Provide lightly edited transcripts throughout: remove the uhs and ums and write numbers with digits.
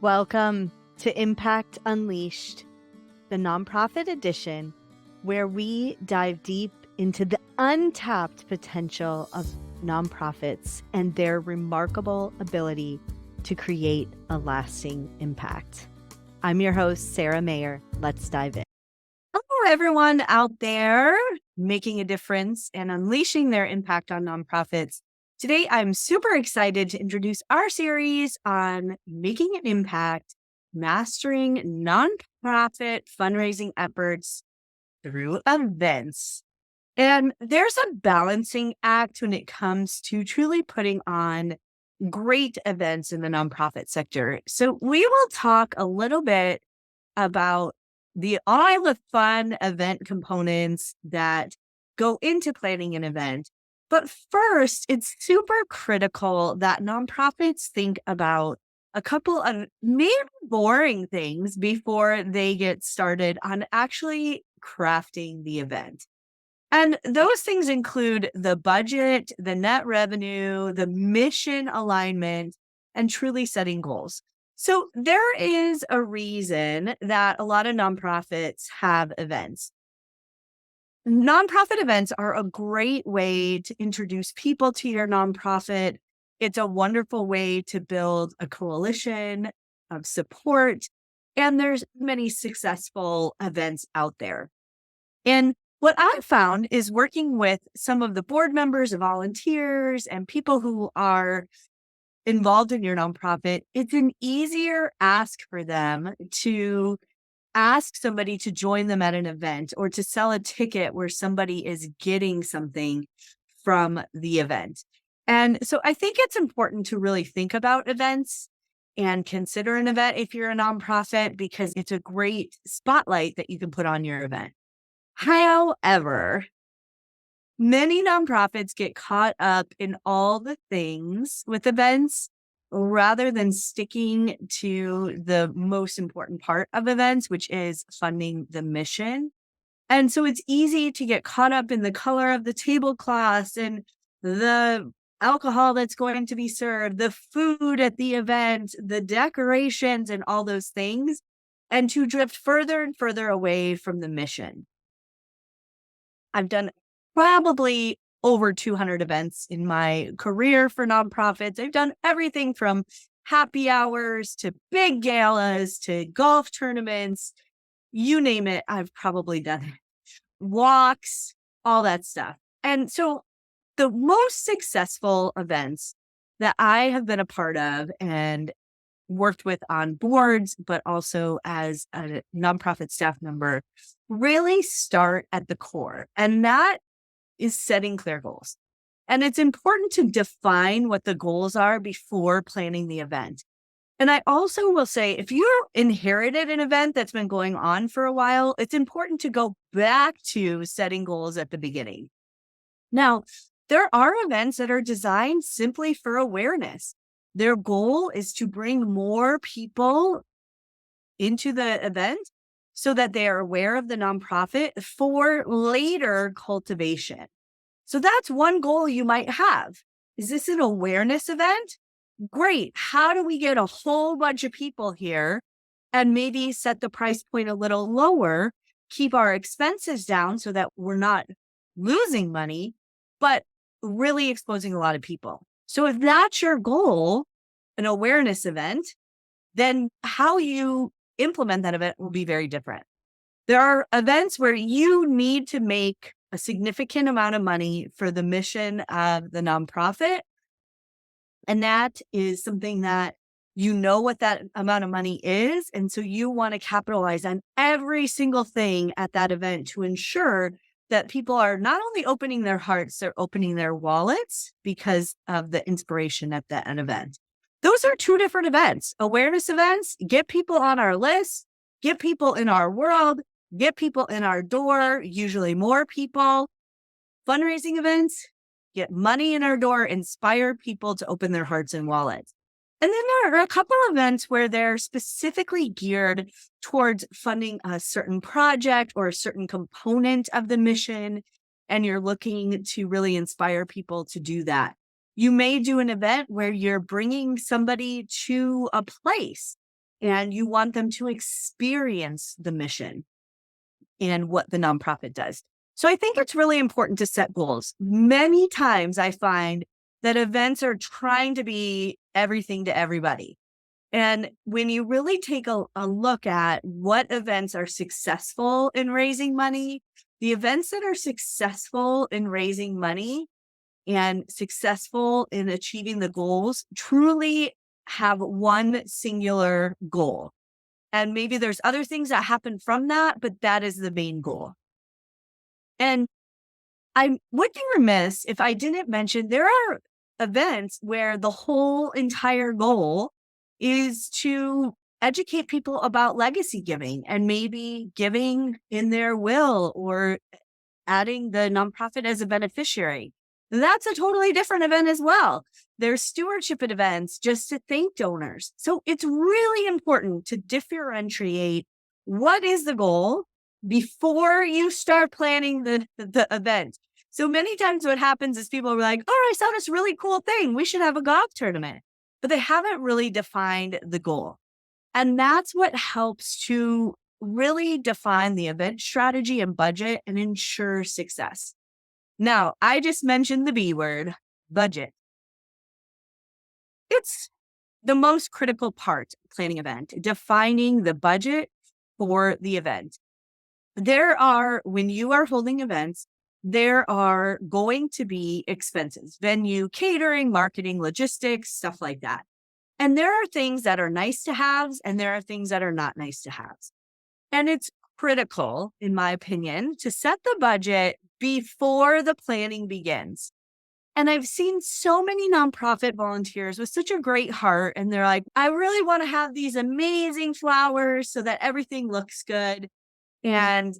Welcome to Impact Unleashed, the nonprofit edition, where we dive deep into the untapped potential of nonprofits and their remarkable ability to create a lasting impact. I'm your host, Sara Mayer. Let's dive in. Hello, everyone out there making a difference and unleashing their impact on nonprofits. Today, I'm super excited to introduce our series on making an impact, mastering nonprofit fundraising efforts through events. And there's a balancing act when it comes to truly putting on great events in the nonprofit sector. So we will talk a little bit about all the fun event components that go into planning an event. But first, it's super critical that nonprofits think about a couple of maybe boring things before they get started on actually crafting the event. And those things include the budget, the net revenue, the mission alignment, and truly setting goals. So there is a reason that a lot of nonprofits have events. Nonprofit events are a great way to introduce people to your nonprofit. It's a wonderful way to build a coalition of support. And there's many successful events out there. And what I've found is working with some of the board members and volunteers and people who are involved in your nonprofit, it's an easier ask for them to ask somebody to join them at an event or to sell a ticket where somebody is getting something from the event. And so I think it's important to really think about events and consider an event if you're a nonprofit, because it's a great spotlight that you can put on your event. However, many nonprofits get caught up in all the things with events rather than sticking to the most important part of events, which is funding the mission. And so it's easy to get caught up in the color of the tablecloths and the alcohol that's going to be served, the food at the event, the decorations, and all those things, and to drift further and further away from the mission. I've done probably over 200 events in my career for nonprofits. I've done everything from happy hours to big galas to golf tournaments, you name it, I've probably done it. Walks, all that stuff. And so the most successful events that I have been a part of and worked with on boards, but also as a nonprofit staff member, really start at the core. And that is setting clear goals. And it's important to define what the goals are before planning the event. And I also will say, if you inherited an event that's been going on for a while, it's important to go back to setting goals at the beginning. Now, there are events that are designed simply for awareness. Their goal is to bring more people into the event so that they are aware of the nonprofit for later cultivation. So that's one goal you might have. Is this an awareness event? Great. How do we get a whole bunch of people here and maybe set the price point a little lower, keep our expenses down so that we're not losing money, but really exposing a lot of people? So if that's your goal, an awareness event, then how you implement that event will be very different. There are events where you need to make a significant amount of money for the mission of the nonprofit. And that is something that you know what that amount of money is. And so you want to capitalize on every single thing at that event to ensure that people are not only opening their hearts, they're opening their wallets because of the inspiration at that event. Those are two different events. Awareness events, get people on our list, get people in our world, get people in our door, usually more people. Fundraising events, get money in our door, inspire people to open their hearts and wallets. And then there are a couple of events where they're specifically geared towards funding a certain project or a certain component of the mission, and you're looking to really inspire people to do that. You may do an event where you're bringing somebody to a place and you want them to experience the mission and what the nonprofit does. So I think it's really important to set goals. Many times I find that events are trying to be everything to everybody. And when you really take a look at what events are successful in raising money, the events that are successful in raising money and successful in achieving the goals truly have one singular goal. And maybe there's other things that happen from that, but that is the main goal. And I would be remiss if I didn't mention there are events where the whole entire goal is to educate people about legacy giving and maybe giving in their will or adding the nonprofit as a beneficiary. That's a totally different event as well. There's stewardship events just to thank donors. So it's really important to differentiate what is the goal before you start planning the event. So many times what happens is people are like, oh, I saw this really cool thing. We should have a golf tournament. But they haven't really defined the goal. And that's what helps to really define the event strategy and budget and ensure success. Now, I just mentioned the B word, budget. It's the most critical part of planning an event, defining the budget for the event. When you are holding events, there are going to be expenses, venue, catering, marketing, logistics, stuff like that. And there are things that are nice to haves and there are things that are not nice to haves. And it's critical, in my opinion, to set the budget before the planning begins. And I've seen so many nonprofit volunteers with such a great heart. And they're like, I really want to have these amazing flowers so that everything looks good. And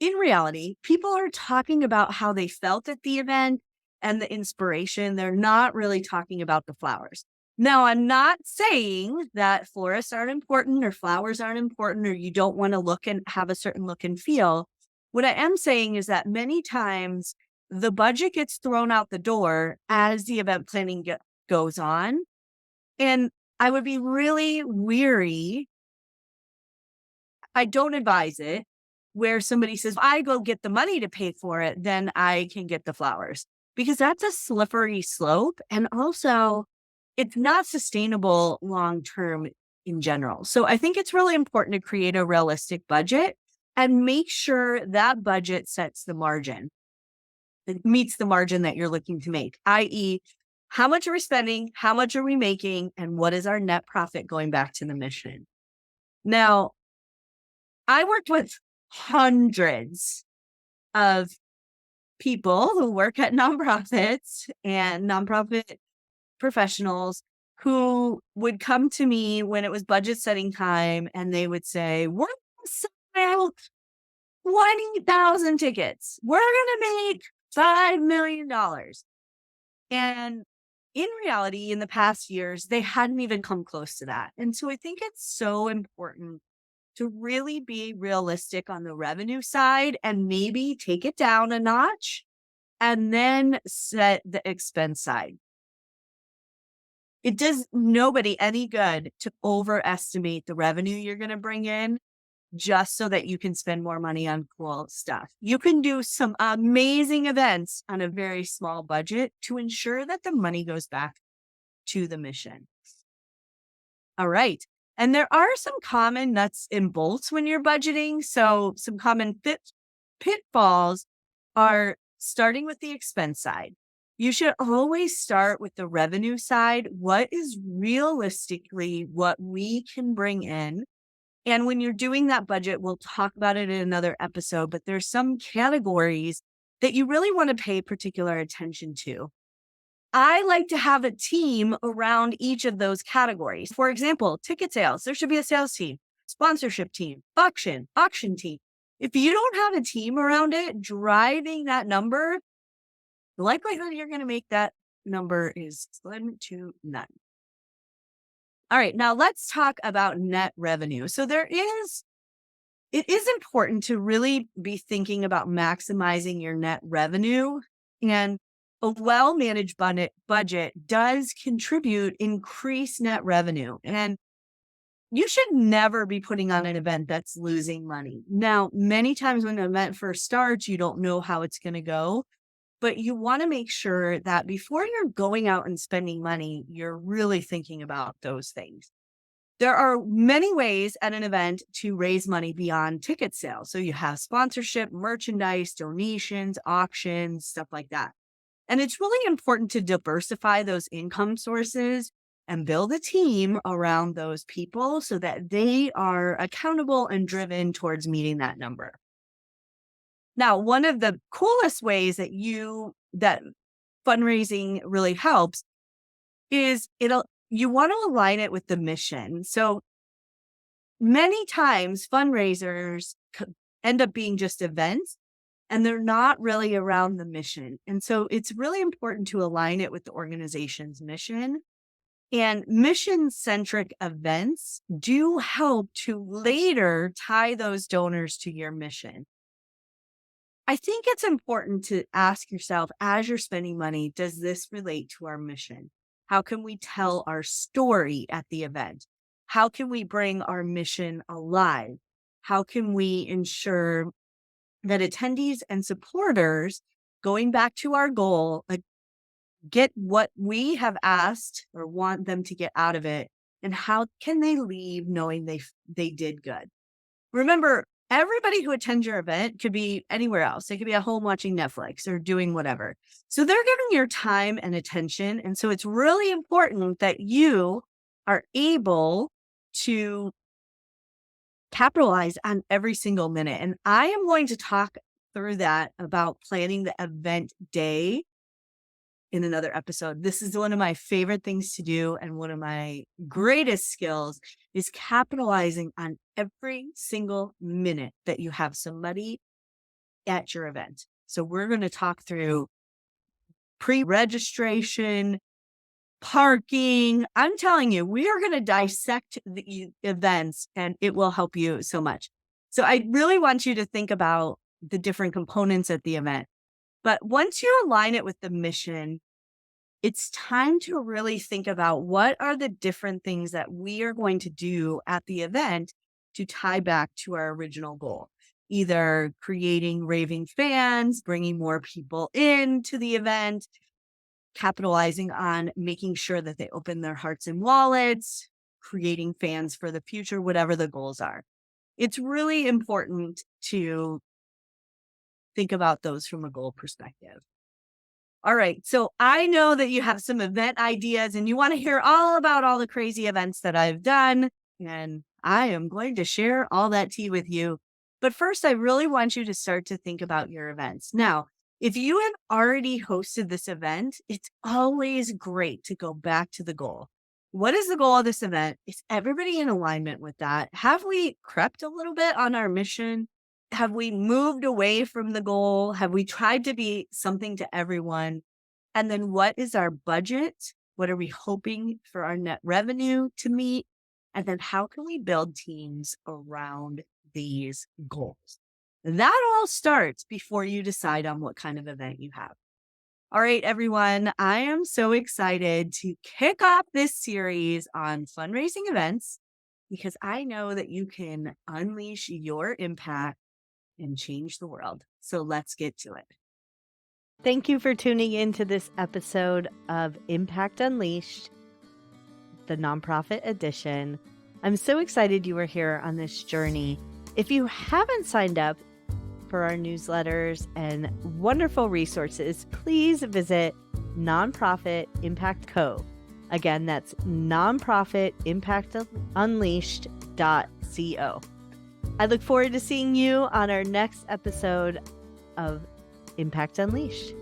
in reality, people are talking about how they felt at the event and the inspiration. They're not really talking about the flowers. Now, I'm not saying that florists aren't important or flowers aren't important or you don't want to look and have a certain look and feel. What I am saying is that many times the budget gets thrown out the door as the event planning goes on. And I would be really weary. I don't advise it where somebody says, I go get the money to pay for it, then I can get the flowers. Because that's a slippery slope. And also, it's not sustainable long-term in general. So I think it's really important to create a realistic budget and make sure that budget sets the margin. It meets the margin that you're looking to make, i.e., how much are we spending? How much are we making? And what is our net profit going back to the mission? Now, I worked with hundreds of people who work at nonprofits and nonprofit professionals who would come to me when it was budget setting time and they would say, we're going to sell 20,000 tickets. We're going to make $5 million. And in reality, in the past years, they hadn't even come close to that. And so I think it's so important to really be realistic on the revenue side and maybe take it down a notch and then set the expense side. It does nobody any good to overestimate the revenue you're going to bring in just so that you can spend more money on cool stuff. You can do some amazing events on a very small budget to ensure that the money goes back to the mission. All right. And there are some common nuts and bolts when you're budgeting. So some common pitfalls are starting with the expense side. You should always start with the revenue side. What is realistically what we can bring in? And when you're doing that budget, we'll talk about it in another episode, but there's some categories that you really want to pay particular attention to. I like to have a team around each of those categories. For example, ticket sales, there should be a sales team, sponsorship team, auction team. If you don't have a team around it driving that number, the likelihood you're going to make that number is slim to none. All right, now let's talk about net revenue. So it is important to really be thinking about maximizing your net revenue, and a well-managed budget does contribute increased net revenue. And you should never be putting on an event that's losing money. Now, many times when an event first starts, you don't know how it's going to go, but you want to make sure that before you're going out and spending money, you're really thinking about those things. There are many ways at an event to raise money beyond ticket sales. So you have sponsorship, merchandise, donations, auctions, stuff like that. And it's really important to diversify those income sources and build a team around those people so that they are accountable and driven towards meeting that number. Now, one of the coolest ways that fundraising really helps is you want to align it with the mission. So many times fundraisers end up being just events and they're not really around the mission. And so it's really important to align it with the organization's mission. And mission-centric events do help to later tie those donors to your mission. I think it's important to ask yourself as you're spending money, does this relate to our mission? How can we tell our story at the event? How can we bring our mission alive? How can we ensure that attendees and supporters, going back to our goal, get what we have asked or want them to get out of it? And how can they leave knowing they did good? Remember, everybody who attends your event could be anywhere else. They could be at home watching Netflix or doing whatever. So they're giving your time and attention. And so it's really important that you are able to capitalize on every single minute. And I am going to talk through that about planning the event day in another episode. This is one of my favorite things to do. And one of my greatest skills is capitalizing on every single minute that you have somebody at your event. So we're going to talk through pre-registration, parking. I'm telling you, we are going to dissect the events and it will help you so much. So I really want you to think about the different components at the event. But once you align it with the mission, it's time to really think about what are the different things that we are going to do at the event to tie back to our original goal. Either creating raving fans, bringing more people into the event, capitalizing on making sure that they open their hearts and wallets, creating fans for the future, whatever the goals are. It's really important to think about those from a goal perspective. All right. So I know that you have some event ideas and you want to hear all about all the crazy events that I've done. And I am going to share all that tea with you. But first, I really want you to start to think about your events. Now, if you have already hosted this event, it's always great to go back to the goal. What is the goal of this event? Is everybody in alignment with that? Have we crept a little bit on our mission? Have we moved away from the goal? Have we tried to be something to everyone? And then what is our budget? What are we hoping for our net revenue to meet? And then how can we build teams around these goals? That all starts before you decide on what kind of event you have. All right, everyone, I am so excited to kick off this series on fundraising events because I know that you can unleash your impact and change the world. So let's get to it. Thank you for tuning into this episode of Impact Unleashed, the nonprofit edition. I'm so excited you were here on this journey. If you haven't signed up for our newsletters and wonderful resources, please visit Nonprofit Impact Co. Again, that's nonprofitimpactunleashed.co. I look forward to seeing you on our next episode of Impact Unleashed.